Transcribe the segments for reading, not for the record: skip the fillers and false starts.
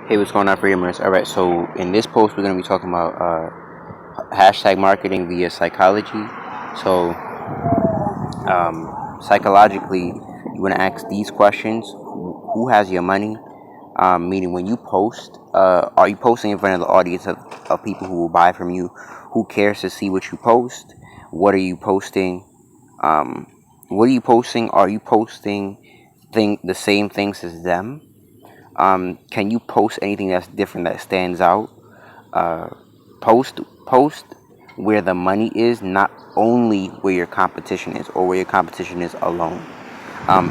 Hey, what's going on, Freedomers? All right, so in this post, we're going to be talking about hashtag marketing via psychology. So, psychologically, you want to ask these questions: Who has your money? Meaning, when you post, are you posting in front of the audience of people who will buy from you? Who cares to see what you post? What are you posting? Um, what are you posting? Are you posting the same things as them? Can you post anything that's different that stands out? Uh, post where the money is, not only where your competition is or where your competition is alone.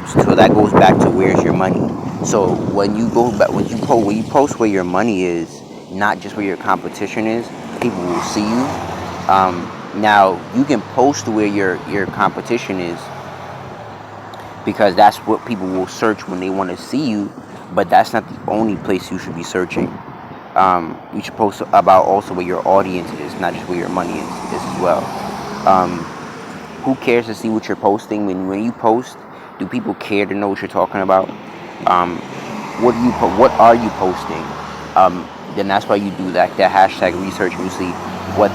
So that goes back to where's your money. So when you go back, when you post where your money is, not just where your competition is, people will see you. Now you can post where your competition is because that's what people will search when they want to see you, but that's not the only place you should be searching. You should post about also where your audience is, not just where your money is as well. Um, who cares to see what you're posting? When you post, do people care to know what you're talking about? Um, what are you posting? Then that's why you do that hashtag research and you see what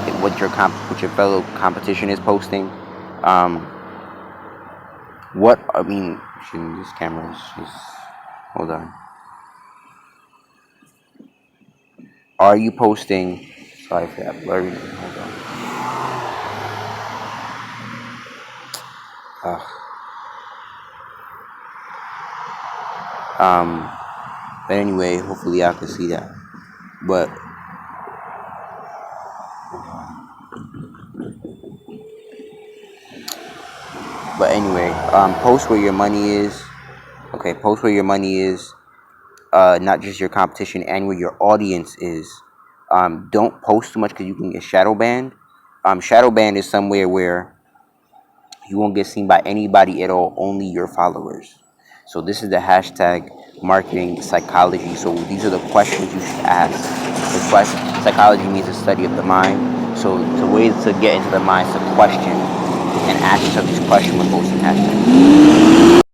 your fellow competition is posting. Um, what I mean, this camera is just, hold on. Are you posting? Sorry for that blurry. Hold on. Um, but anyway, hopefully y'all can see that. But anyway, post where your money is. Okay, post where your money is. Not just your competition and where your audience is. Don't post too much because you can get shadow banned. Shadow banned is somewhere where you won't get seen by anybody at all, only your followers. So this is the hashtag marketing psychology. So these are the questions you should ask. Psychology means the study of the mind. So the way to get into the mind is to question and ask yourself these questions when posting hashtags.